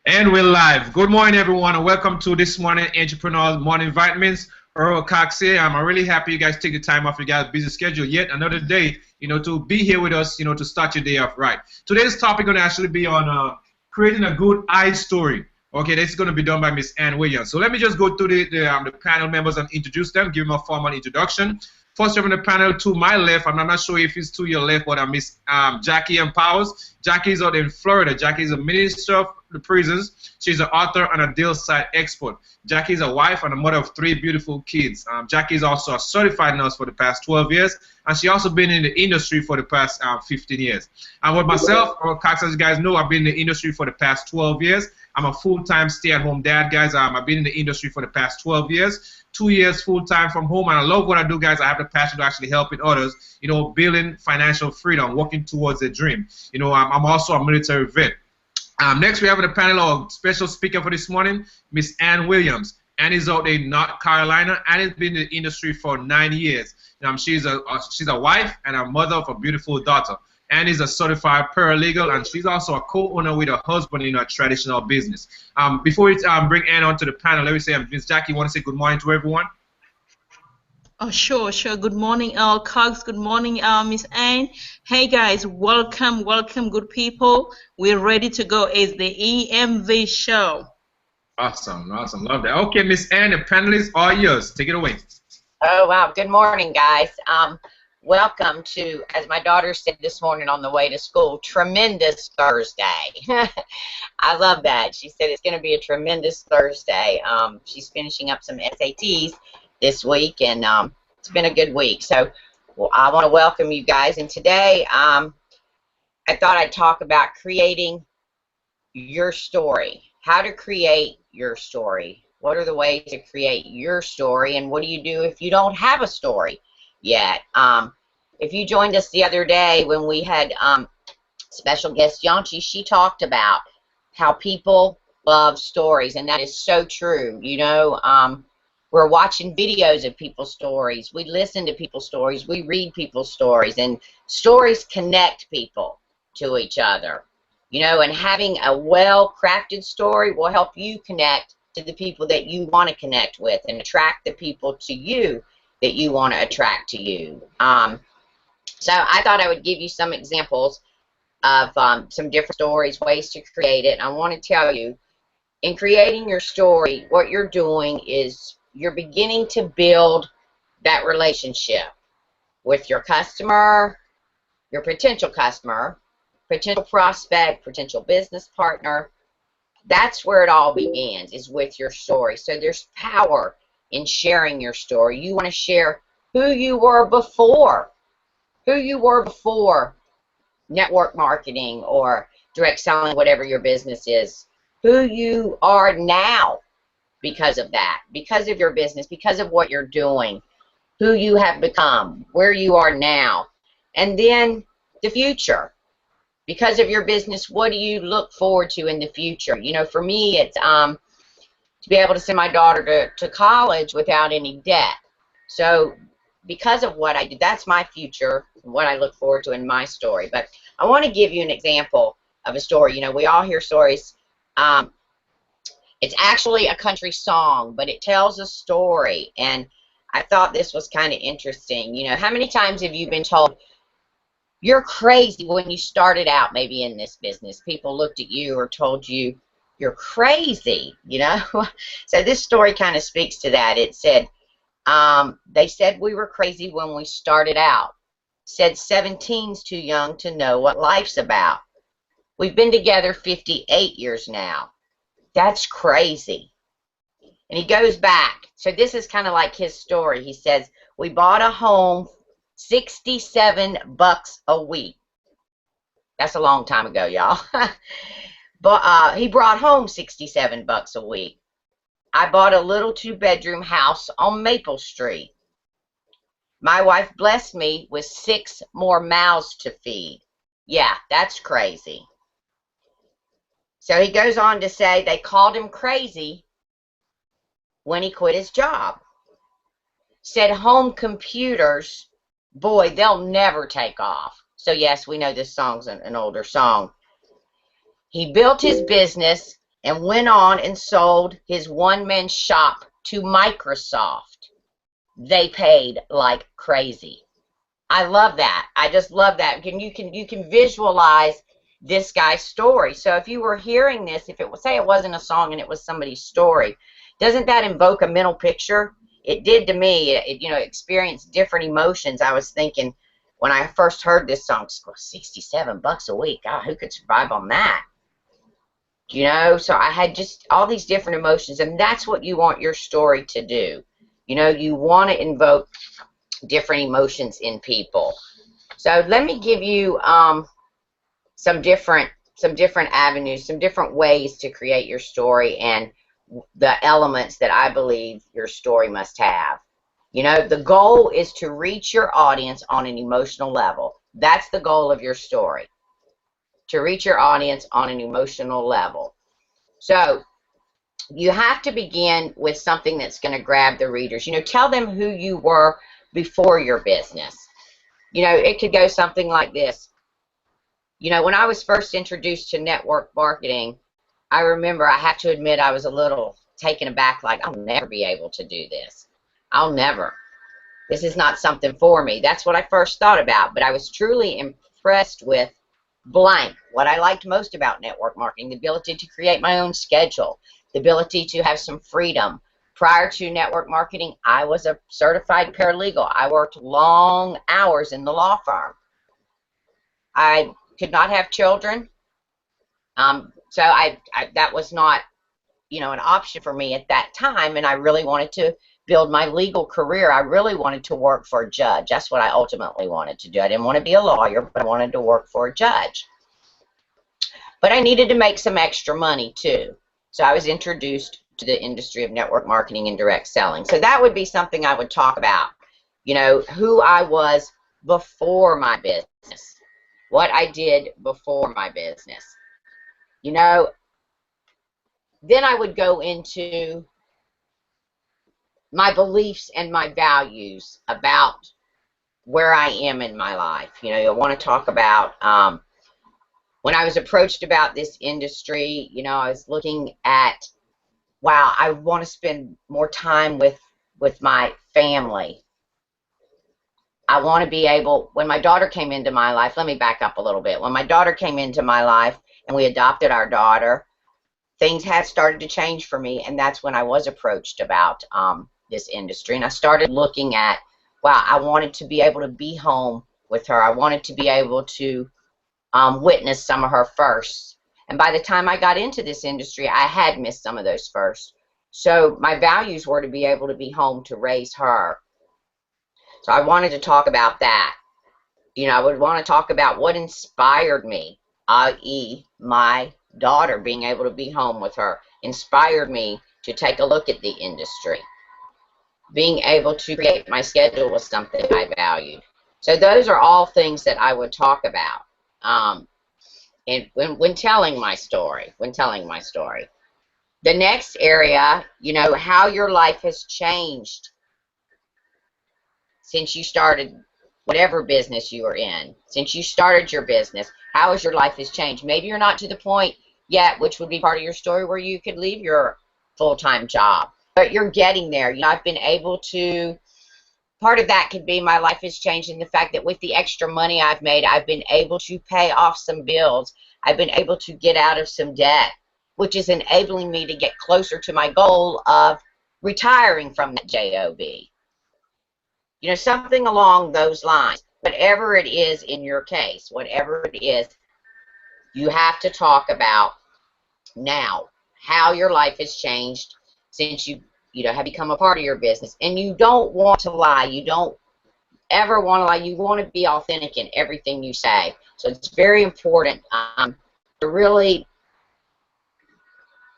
And we're live. Good morning, everyone, and welcome to this morning Entrepreneur Morning Vitamins. Earl Cox here. I'm really happy you guys take the time off your guys' busy schedule. Yet another day, to be here with us, to start your day off right. Today's topic going to actually be on creating a good eye story. Okay, this is going to be done by Miss Ann Williams. So let me just go through the panel members and introduce them, give them a formal introduction. First, we have in the panel to my left. I'm not sure if it's to your left, but I Miss Jackie M. Powers. Jackie's out in Florida. Jackie's a minister of the prisons. She's an author and a deal site expert. Jackie's a wife and a mother of 3 beautiful kids. Jackie's also a certified nurse for the past 12 years, and she also been in the industry for the past 15 years. And with myself, Cox, as you guys know, I've been in the industry for the past 12 years. I'm a full-time stay-at-home dad, guys. I've been in the industry for the past 12 years. 2 years full-time from home, and I love what I do, guys. I have the passion to actually helping others, building financial freedom, working towards a dream. I'm also a military vet. Next, we have in the panel our special speaker for this morning, Miss Ann Williams. Ann is out in North Carolina and has been in the industry for 9 years. She's a wife and a mother of a beautiful daughter. Ann is a certified paralegal, and she's also a co-owner with her husband in a traditional business. Before we bring Ann onto the panel, let me say, Ms. Jackie, you want to say good morning to everyone? Oh, sure. Good morning, Cox. Good morning, Miss Ann. Hey, guys. Welcome, good people. We're ready to go. It's the EMV show. Awesome. Love that. Okay, Miss Ann, the panelists are yours. Take it away. Oh, wow. Good morning, guys. Welcome to, as my daughter said this morning on the way to school, tremendous Thursday. I love that. She said it's going to be a tremendous Thursday. She's finishing up some SATs this week, and it's been a good week. So I want to welcome you guys. And today I thought I'd talk about creating your story, how to create your story. What are the ways to create your story, and what do you do if you don't have a story yet? If you joined us the other day when we had special guest Yanchi, she talked about how people love stories, and that is so true. We're watching videos of people's stories. We listen to people's stories. We read people's stories, and stories connect people to each other. And having a well-crafted story will help you connect to the people that you want to connect with and attract the people to you that you want to attract to you. So I thought I would give you some examples of some different stories, ways to create it. I want to tell you, in creating your story, what you're doing is you're beginning to build that relationship with your customer, your potential customer, potential prospect, potential business partner. That's where it all begins, is with your story. So there's power in sharing your story. You want to share who you were before network marketing or direct selling, whatever your business is, who you are now because of that, because of your business, because of what you're doing, who you have become, where you are now, and then the future. Because of your business, what do you look forward to in the future? For me, it's to be able to send my daughter to college without any debt. So because of what I do, that's my future, what I look forward to in my story. But I want to give you an example of a story. We all hear stories. It's actually a country song, but it tells a story. And I thought this was kind of interesting. How many times have you been told, you're crazy, when you started out maybe in this business? People looked at you or told you, you're crazy, So this story kind of speaks to that. It said, they said we were crazy when we started out. Said 17's too young to know what life's about. We've been together 58 years now. That's crazy. And he goes back. So this is kind of like his story. He says, we bought a home, $67 a week. That's a long time ago, y'all. But he brought home $67 a week. I bought a little 2-bedroom house on Maple Street. My wife blessed me with 6 more mouths to feed. Yeah, that's crazy. So he goes on to say they called him crazy when he quit his job. Said home computers, boy, they'll never take off. So yes, we know this song's an older song. He built his business and went on and sold his one-man shop to Microsoft. They paid like crazy. I love that. I just love that. You can visualize this guy's story. So if you were hearing this, if it was, say it wasn't a song and it was somebody's story, doesn't that invoke a mental picture? It did to me. You know, experienced different emotions. I was thinking when I first heard this song, $67 a week. God, who could survive on that? You know, so I had just all these different emotions, and that's what you want your story to do. You know, you want to invoke different emotions in people. So let me give you some different avenues, some different ways to create your story and the elements that I believe your story must have. You know, the goal is to reach your audience on an emotional level. That's the goal of your story, to reach your audience on an emotional level. So you have to begin with something that's going to grab the readers. You know, tell them who you were before your business. You know, it could go something like this. You know, when I was first introduced to network marketing, I remember, I have to admit, I was a little taken aback, like, I'll never be able to do this. I'll never. This is not something for me. That's what I first thought about, but I was truly impressed with blank. What I liked most about network marketing, the ability to create my own schedule, the ability to have some freedom. Prior to network marketing, I was a certified paralegal. I worked long hours in the law firm. I could not have children, so that was not, you know, an option for me at that time, and I really wanted to build my legal career. I really wanted to work for a judge. That's what I ultimately wanted to do. I didn't want to be a lawyer, but I wanted to work for a judge. But I needed to make some extra money too. So I was introduced to the industry of network marketing and direct selling. So that would be something I would talk about. You know, who I was before my business, what I did before my business. You know, then I would go into my beliefs and my values about where I am in my life. You know, you'll want to talk about when I was approached about this industry, you know, I was looking at, wow, I want to spend more time with my family. I want to be able, when my daughter came into my life, let me back up a little bit. When my daughter came into my life and we adopted our daughter, things had started to change for me, and that's when I was approached about this industry. And I started looking at, wow, I wanted to be able to be home with her. I wanted to be able to witness some of her firsts. And by the time I got into this industry, I had missed some of those firsts. So my values were to be able to be home to raise her. So I wanted to talk about that. You know, I would want to talk about what inspired me, i.e. my daughter being able to be home with her, inspired me to take a look at the industry. Being able to create my schedule was something I valued. So those are all things that I would talk about and when telling my story. The next area, you know, how your life has changed since you started whatever business you are in. Since you started your business, how has your life has changed? Maybe you're not to the point yet, which would be part of your story, where you could leave your full-time job. But you're getting there. You know, I've been able to, part of that could be my life has changed in the fact that with the extra money I've made, I've been able to pay off some bills. I've been able to get out of some debt, which is enabling me to get closer to my goal of retiring from that job. You know, something along those lines. Whatever it is in your case, whatever it is, you have to talk about now how your life has changed since you have become a part of your business. And you don't want to lie. You don't ever want to lie. You want to be authentic in everything you say. So it's very important to really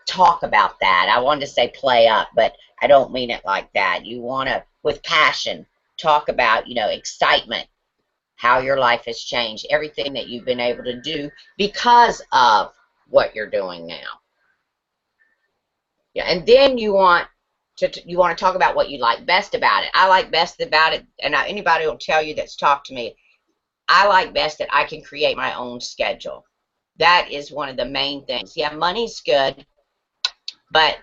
talk about that. I wanted to say play up, but I don't mean it like that. You want to, with passion, talk about, you know, excitement, how your life has changed, everything that you've been able to do because of what you're doing now. Yeah, and then you want to talk about what you like best about it. I like best about it, and anybody will tell you that's talked to me, I like best that I can create my own schedule. That is one of the main things. Yeah, money's good, But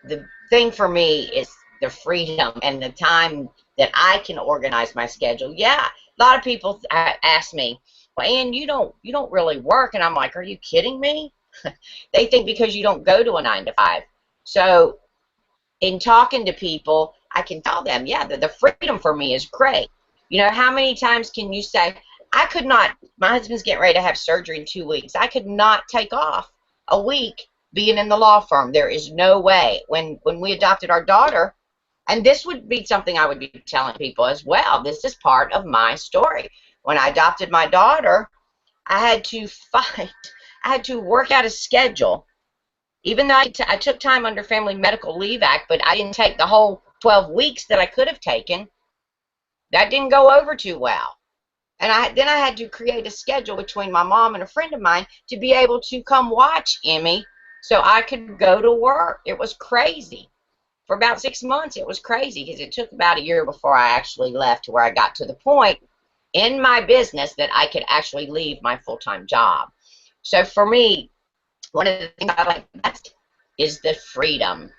the thing for me is the freedom and the time that I can organize my schedule. Yeah, a lot of people ask me, well, Ann, you don't really work. And I'm like, are you kidding me? They think because you don't go to a 9 to 5. So in talking to people, I can tell them, yeah, the freedom for me is great. You know, how many times can you say, I could not, my husband's getting ready to have surgery in 2 weeks. I could not take off a week being in the law firm. There is no way. When we adopted our daughter, and this would be something I would be telling people as well, this is part of my story. When I adopted my daughter, I had to fight. I had to work out a schedule. Even though I took time under Family Medical Leave Act, but I didn't take the whole 12 weeks that I could have taken. That didn't go over too well. And then I had to create a schedule between my mom and a friend of mine to be able to come watch Emmy so I could go to work. It was crazy. For about 6 months, it was crazy because it took about a year before I actually left to where I got to the point in my business that I could actually leave my full-time job. So for me, one of the things I like best is the freedom,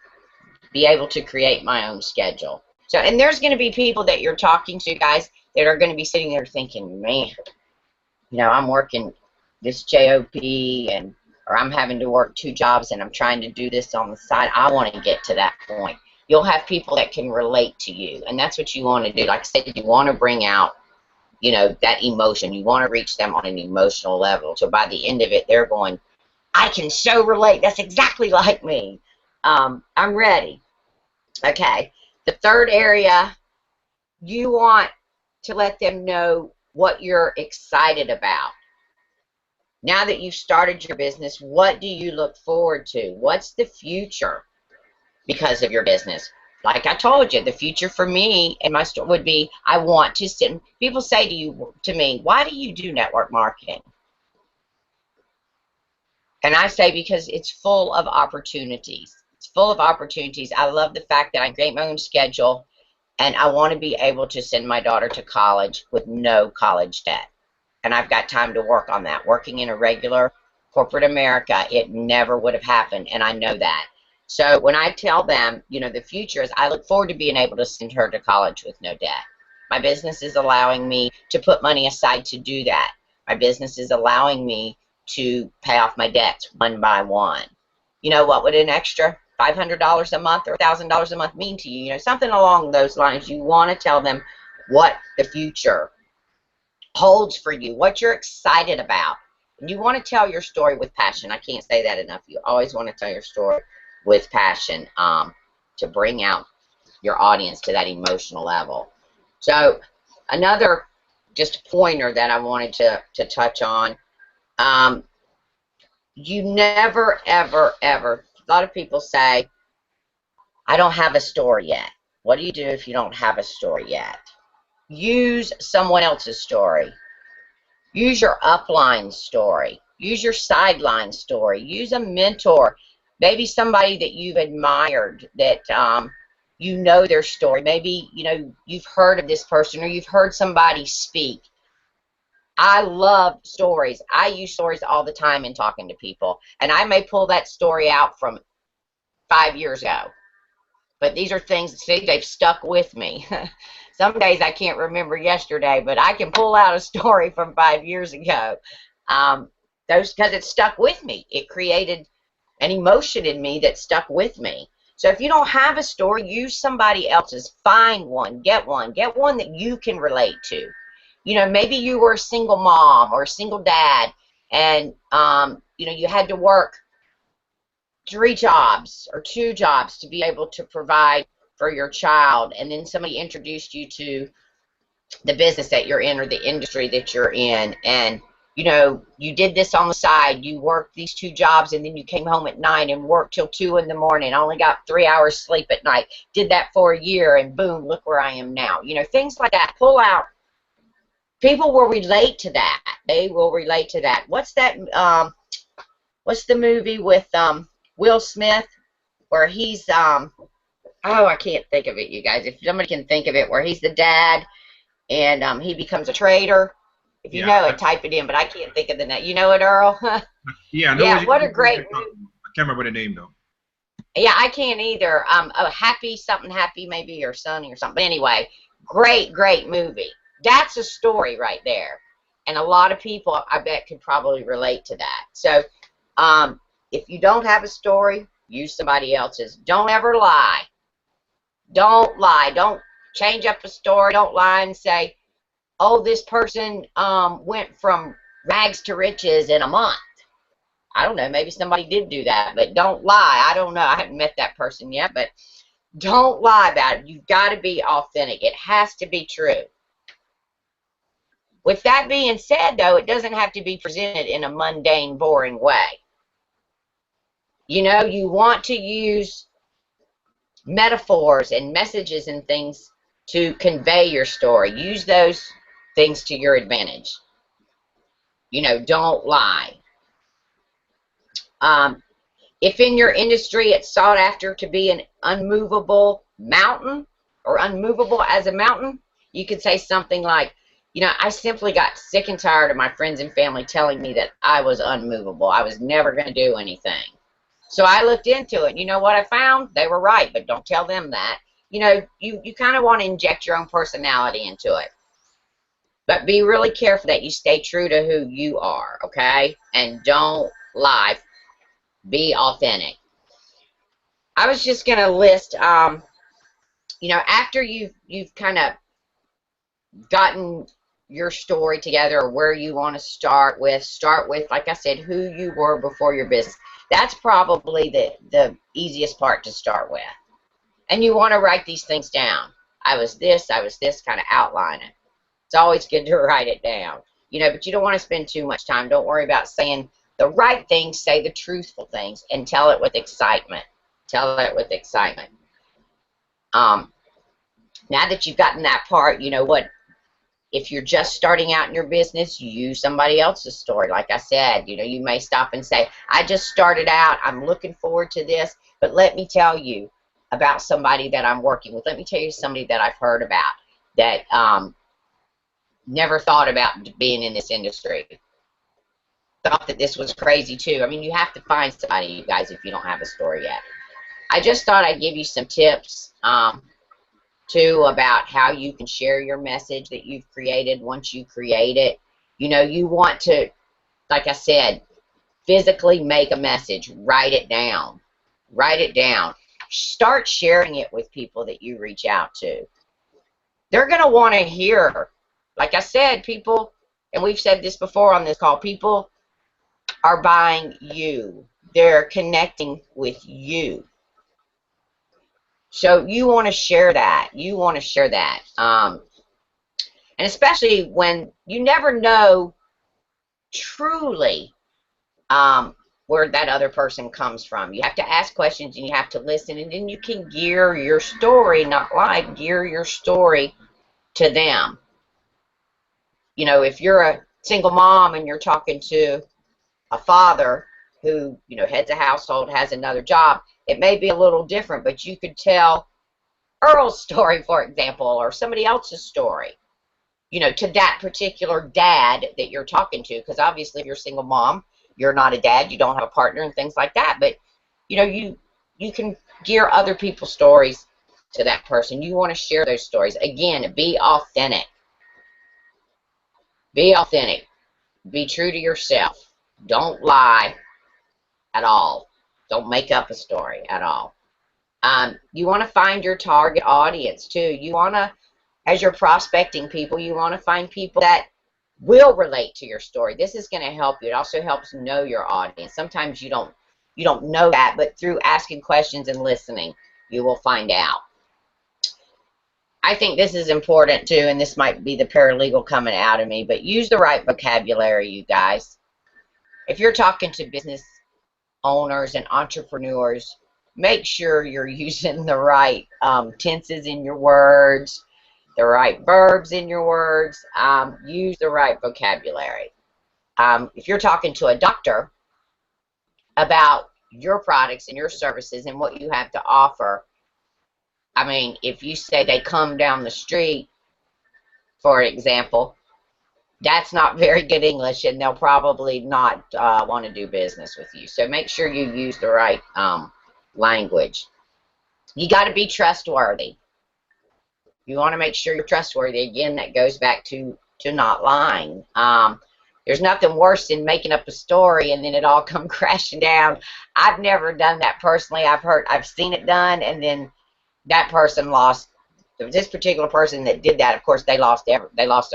be able to create my own schedule. So, and there's going to be people that you're talking to, guys, that are going to be sitting there thinking, man, you know, I'm working this job or I'm having to work 2 jobs and I'm trying to do this on the side. I want to get to that point. You'll have people that can relate to you, and that's what you want to do. Like I said, you want to bring out, you know, that emotion. You want to reach them on an emotional level. So by the end of it, they're going, I can so relate. That's exactly like me. I'm ready. Okay. The third area, you want to let them know what you're excited about. Now that you've started your business, what do you look forward to? What's the future because of your business? Like I told you, the future for me and my store would be, I want to sit. People say to me, why do you do network marketing? And I say, because it's full of opportunities. It's full of opportunities. I love the fact that I create my own schedule, and I want to be able to send my daughter to college with no college debt. And I've got time to work on that. Working in a regular corporate America, it never would have happened, and I know that. So when I tell them, you know, the future is, I look forward to being able to send her to college with no debt. My business is allowing me to put money aside to do that. My business is allowing me to pay off my debts one by one. You know, what would an extra $500 a month or $1,000 a month mean to you? You know, something along those lines. You want to tell them what the future holds for you, what you're excited about. And you want to tell your story with passion. I can't say that enough. You always want to tell your story with passion to bring out your audience to that emotional level. So another just pointer that I wanted to touch on, you never, ever, ever, a lot of people say, I don't have a story yet. What do you do if you don't have a story yet? Use someone else's story. Use your upline story. Use your sideline story. Use a mentor. Maybe somebody that you've admired, that you know their story. Maybe, you know, you've heard of this person or you've heard somebody speak. I love stories. I use stories all the time in talking to people. And I may pull that story out from 5 years ago. But these are things, see, they've stuck with me. Some days I can't remember yesterday, but I can pull out a story from 5 years ago. Because it stuck with me. It created an emotion in me that stuck with me. So if you don't have a story, use somebody else's. Find one. Get one that you can relate to. You know, maybe you were a single mom or a single dad, and you know, you had to work 3 jobs or 2 jobs to be able to provide for your child, and then somebody introduced you to the business that you're in or the industry that you're in, and you know, you did this on the side. You worked these 2 jobs, and then you came home at 9 and worked till 2 in the morning. Only got 3 hours sleep at night. Did that for a year, and boom, look where I am now. You know, things like that. Pull out. People will relate to that. They will relate to that. What's that? What's the movie with Will Smith where he's oh, I can't think of it, you guys. If somebody can think of it, where he's the dad and he becomes a trader. If you know it, type it in. But I can't think of the name. You know it, Earl? Yeah. Yeah. What a great movie. I can't remember the name though. Yeah, I can't either. Oh, Happy, something happy, maybe your Sunny or something. But anyway, great, great movie. That's a story right there, and a lot of people, I bet, could probably relate to that. So, if you don't have a story, use somebody else's. Don't ever lie. Don't lie. Don't change up a story. Don't lie and say, "Oh, this person went from rags to riches in a month." I don't know, maybe somebody did do that, but don't lie. I don't know. I haven't met that person yet, but don't lie about it. You've got to be authentic. It has to be true. With that being said, though, it doesn't have to be presented in a mundane, boring way. You know, you want to use metaphors and messages and things to convey your story. Use those things to your advantage. You know, don't lie. If in your industry it's sought after to be an unmovable mountain or unmovable as a mountain, you could say something like, you know, I simply got sick and tired of my friends and family telling me that I was unmovable. I was never going to do anything. So I looked into it. You know what I found? They were right, but don't tell them that. You know, you kind of want to inject your own personality into it. But be really careful that you stay true to who you are, okay? And don't lie. Be authentic. I was just going to list, you know, after you've kind of gotten your story together, or where you want to start with, like I said, who you were before your business. That's probably the easiest part to start with. And you want to write these things down. I was this, kind of outline it. It's always good to write it down. You know, but you don't want to spend too much time. Don't worry about saying the right things, say the truthful things, and tell it with excitement. Tell it with excitement. Now that you've gotten that part, you know what? If you're just starting out in your business, you use somebody else's story. Like I said, you know, you may stop and say, I just started out. I'm looking forward to this. But let me tell you about somebody that I'm working with. Let me tell you somebody that I've heard about that never thought about being in this industry. Thought that this was crazy too. I mean, you have to find somebody, you guys, if you don't have a story yet. I just thought I'd give you some tips too about how you can share your message that you've created once you create it. You know, you want to, like I said, physically make a message. Write it down. Write it down. Start sharing it with people that you reach out to. They're going to want to hear, like I said, people, and we've said this before on this call, people are buying you. They're connecting with you. So you want to share that. You want to share that. And especially when you never know truly where that other person comes from. You have to ask questions and you have to listen, and then you can gear your story, not lie, gear your story to them. You know, if you're a single mom and you're talking to a father who, you know, heads a household, has another job, it may be a little different, but you could tell Earl's story, for example, or somebody else's story, you know, to that particular dad that you're talking to, because obviously if you're a single mom, you're not a dad, you don't have a partner and things like that, but, you know, you can gear other people's stories to that person. You want to share those stories. Again, be authentic. Be authentic. Be true to yourself. Don't lie at all. Don't make up a story at all. You want to find your target audience too. You want to, as you're prospecting people, you want to find people that will relate to your story. This is going to help you. It also helps know your audience. Sometimes you don't know that, but through asking questions and listening, you will find out. I think this is important too, and this might be the paralegal coming out of me, but use the right vocabulary, you guys. If you're talking to business owners and entrepreneurs, make sure you're using the right tenses in your words, the right verbs in your words. Use the right vocabulary. If you're talking to a doctor about your products and your services and what you have to offer, I mean, if you say they come down the street, for example, that's not very good English, and they'll probably not want to do business with you. So make sure you use the right language. You got to be trustworthy. You want to make sure you're trustworthy. Again, that goes back to not lying. There's nothing worse than making up a story and then it all come crashing down. I've never done that personally. I've seen it done, and then that person lost. This particular person that did that, of course, they lost their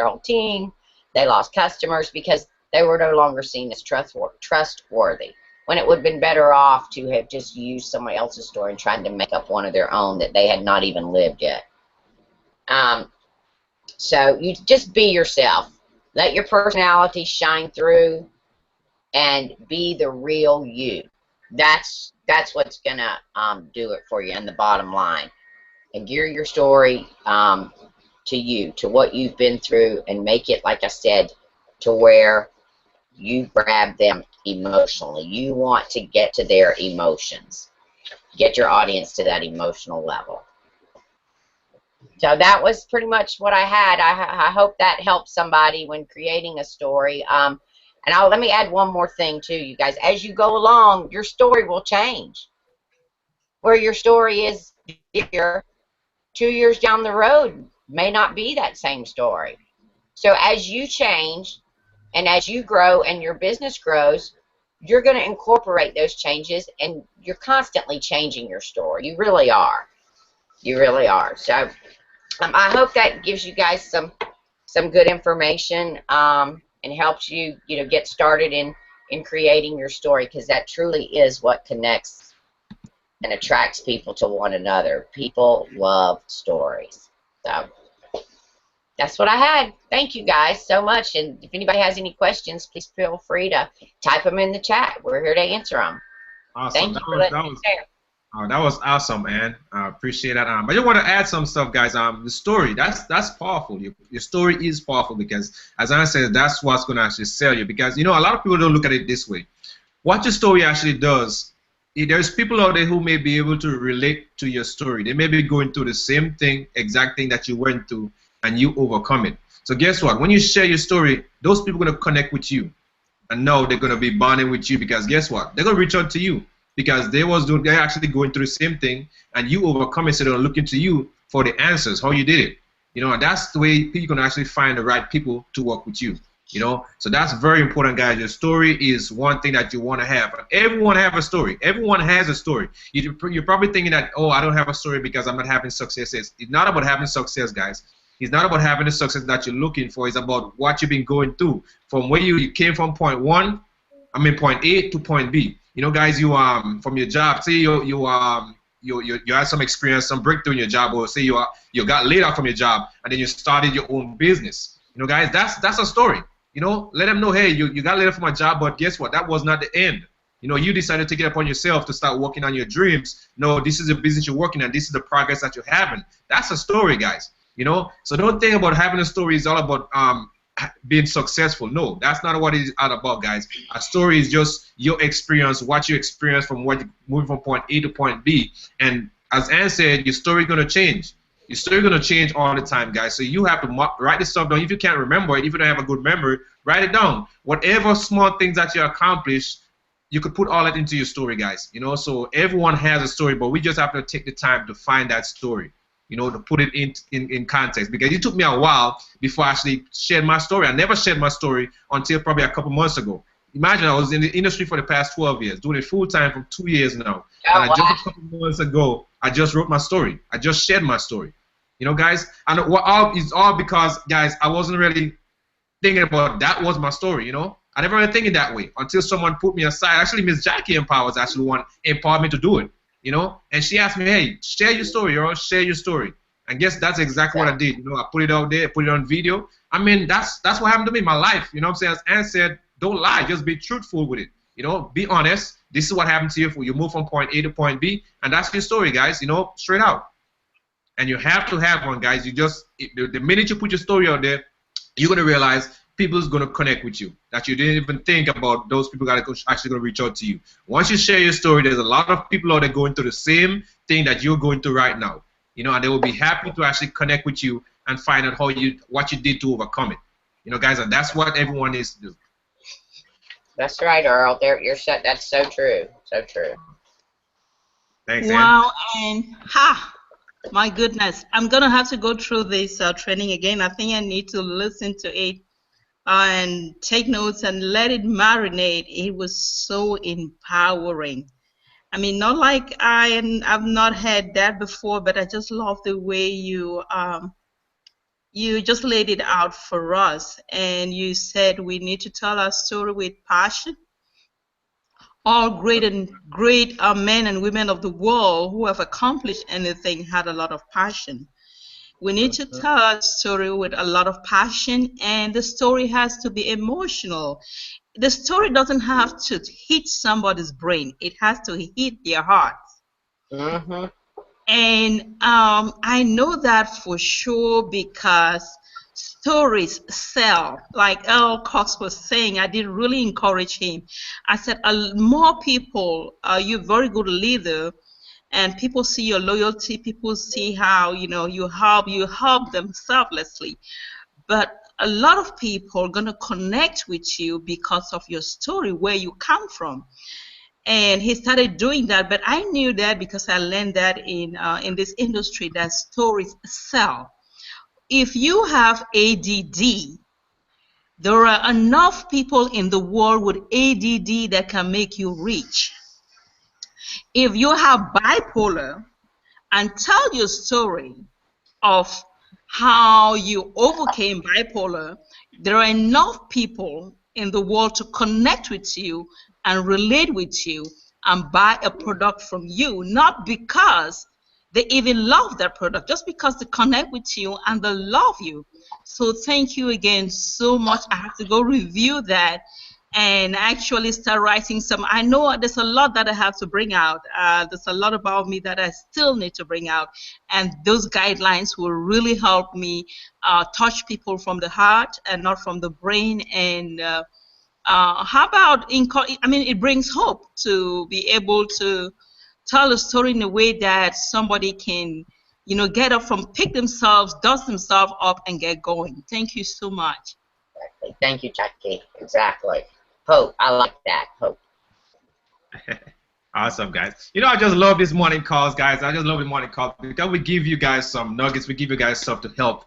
whole team. They lost customers because they were no longer seen as trustworthy. When it would have been better off to have just used somebody else's story and tried to make up one of their own that they had not even lived yet. So you just be yourself. Let your personality shine through and be the real you. That's what's going to do it for you in the bottom line. And gear your story to you, to what you've been through, and make it, like I said, to where you grab them emotionally. You want to get to their emotions. Get your audience to that emotional level. So that was pretty much what I had. I hope that helps somebody when creating a story. And let me add one more thing too, you guys. As you go along, your story will change. Where your story is here, 2 years down the road may not be that same story. So as you change and as you grow and your business grows, you're going to incorporate those changes, and you're constantly changing your story. You really are. You really are. So I hope that gives you guys some good information and helps you get started in creating your story, because that truly is what connects and attracts people to one another. People love stories. So that's what I had. Thank you guys so much. And if anybody has any questions, please feel free to type them in the chat. We're here to answer them. Awesome. Thank you for letting me share. Oh, that was awesome, man. I appreciate that. I just want to add some stuff, guys. The story, that's powerful. Your story is powerful because, as I said, that's what's going to actually sell you. Because, a lot of people don't look at it this way. What your story actually does, there's people out there who may be able to relate to your story. They may be going through the same thing, exact thing that you went through, and you overcome it. So guess what? When you share your story, those people are going to connect with you. And know they're going to be bonding with you because guess what? They're going to reach out to you. Because they're actually going through the same thing, and you overcome it, so they're looking to you for the answers, how you did it. And that's the way people can actually find the right people to work with you. So that's very important, guys. Your story is one thing that you want to have. Everyone have a story. Everyone has a story. You're probably thinking that, oh, I don't have a story because I'm not having success. It's not about having success, guys. It's not about having the success that you're looking for. It's about what you've been going through from where you came from, point A to point B. Guys, you from your job, say you had some experience, some breakthrough in your job, or say you got laid off from your job and then you started your own business. Guys, that's a story. Let them know, hey, you got laid off from a job, but guess what? That was not the end. You decided to take it upon yourself to start working on your dreams. No, this is a business you're working on. This is the progress that you're having. That's a story, guys. So don't think about having a story is all about being successful. No, that's not what it's all about, guys. A story is just your experience, what you experience from moving from point A to point B. And as Ann said, your story is going to change. Your story is going to change all the time, guys. So you have to write this stuff down. If you can't remember it, if you don't have a good memory, write it down. Whatever small things that you accomplish, you could put all that into your story, guys. So everyone has a story, but we just have to take the time to find that story. To put it in context, because it took me a while before I actually shared my story. I never shared my story until probably a couple months ago. Imagine, I was in the industry for the past 12 years, doing it full time for 2 years now. Oh, and just a couple months ago, I just wrote my story. I just shared my story. Guys, and it's all because, guys, I wasn't really thinking about that was my story. I never really thinking that way until someone put me aside. Actually, Miss Jackie Empower actually empowered me to do it. And she asked me, hey, share your story, share your story. And guess that's exactly what I did. I put it out there, put it on video. I mean, that's what happened to me in my life. What I'm saying? As Ann said, don't lie, just be truthful with it. Be honest. This is what happened to you. You move from point A to point B, and that's your story, guys. Straight out. And you have to have one, guys. The minute you put your story out there, you're gonna realize people's going to connect with you, that you didn't even think about. Those people that are actually going to reach out to you. Once you share your story, there's a lot of people out there going through the same thing that you're going through right now. And they will be happy to actually connect with you and find out what you did to overcome it. Guys, and that's what everyone needs to do. That's right, Earl. That's so true. So true. Thanks, Ann. Wow, and my goodness, I'm gonna have to go through this training again. I think I need to listen to it and take notes and let it marinate. It was so empowering. I mean, not like I've not had that before, but I just love the way you just laid it out for us, and you said we need to tell our story with passion. All great men and women of the world who have accomplished anything had a lot of passion. We need to tell our story with a lot of passion, and the story has to be emotional. The story doesn't have to hit somebody's brain. It has to hit their heart. Mm-hmm. And I know that for sure because stories sell. Like Earl Cox was saying, I did really encourage him. I said, more people, you're a very good leader, and people see your loyalty. People see how you help them selflessly. But a lot of people are gonna connect with you because of your story, where you come from. And he started doing that, but I knew that because I learned that in this industry that stories sell. If you have ADD, there are enough people in the world with ADD that can make you rich. If you have bipolar and tell your story of how you overcame bipolar, there are enough people in the world to connect with you and relate with you and buy a product from you, not because they even love that product, just because they connect with you and they love you. So thank you again so much. I have to go review that and actually start writing some. I know there's a lot that I have to bring out. There's a lot about me that I still need to bring out, and those guidelines will really help me touch people from the heart and not from the brain. And how about, it brings hope to be able to tell a story in a way that somebody can, get up from, pick themselves, dust themselves up, and get going. Thank you so much. Exactly. Thank you, Jackie. Exactly. Hope. I like that. Hope. Awesome, guys. I just love these morning calls, guys. I just love the morning calls because we give you guys some nuggets. We give you guys stuff to help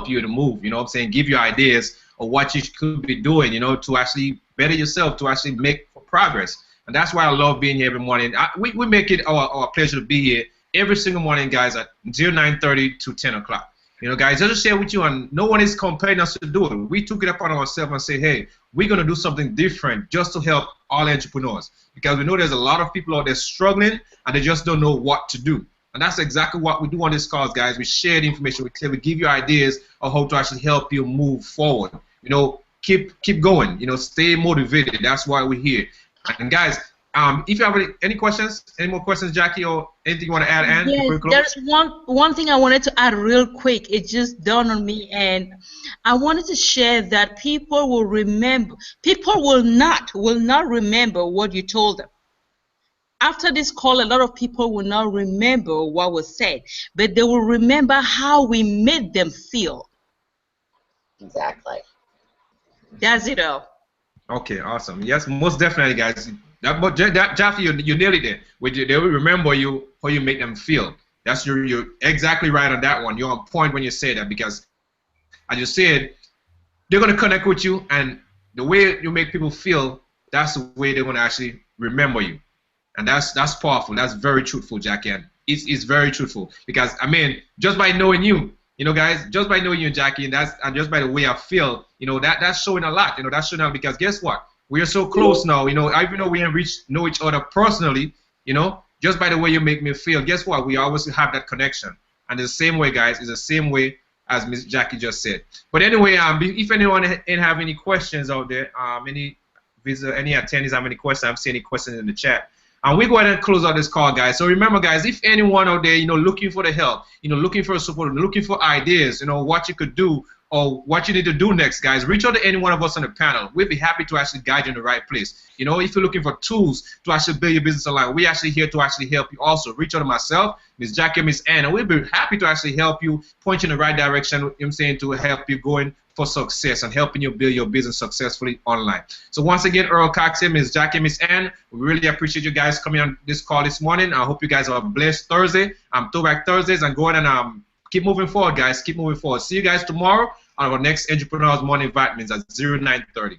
you to move. You know what I'm saying? Give you ideas of what you could be doing, to actually better yourself, to actually make progress. And that's why I love being here every morning. We make it our pleasure to be here every single morning, guys, at 9:30 to 10 o'clock. Guys, just to share with you, and no one is compelling us to do it. We took it upon ourselves and say, hey, we're going to do something different just to help all entrepreneurs, because we know there's a lot of people out there struggling and they just don't know what to do. And that's exactly what we do on this calls, guys. We share the information. We give you ideas of how to actually help you move forward. Keep going. Stay motivated. That's why we're here. And guys, if you have any questions, any more questions, Jackie, or anything you want to add, Ann? Yes, there's one thing I wanted to add real quick. It just dawned on me, and I wanted to share that people will remember. People will not remember what you told them. After this call, a lot of people will not remember what was said, but they will remember how we made them feel. Exactly. That's it all. Okay, awesome. Yes, most definitely, guys. Jaffe, you nailed it there. They will remember you, how you make them feel. You're exactly right on that one. You're on point when you say that, because, as you said, they're going to connect with you, and the way you make people feel, that's the way they're going to actually remember you. And that's powerful. That's very truthful, Jackie. And it's very truthful, because, just by knowing you, guys, just by knowing you, Jackie, and just by the way I feel, that's showing a lot. That's showing out, because guess what? We are so close now. Even though we haven't know each other personally, just by the way you make me feel, guess what? We always have that connection. And the same way, guys, is the same way as Miss Jackie just said. But anyway, if anyone have any questions out there, any attendees have any questions, I've seen any questions in the chat. And we go ahead and close out this call, guys. So remember, guys, if anyone out there, looking for the help, looking for support, looking for ideas, what you could do or what you need to do next, guys, reach out to any one of us on the panel. We'll be happy to actually guide you in the right place. You know, if you're looking for tools to actually build your business online, we're actually here to actually help you also. Reach out to myself, Ms. Jackie, Ms. Ann, and we'll be happy to actually help you, point you in the right direction, you know what I'm saying, to help you going for success and helping you build your business successfully online. So once again, Earl Cox here, Ms. Jackie, Ms. Ann, we really appreciate you guys coming on this call this morning. I hope you guys have a blessed Thursday. Throwback Thursdays, and go ahead and keep moving forward, guys. Keep moving forward. See you guys tomorrow on our next Entrepreneurs Morning Vitamins at 0930.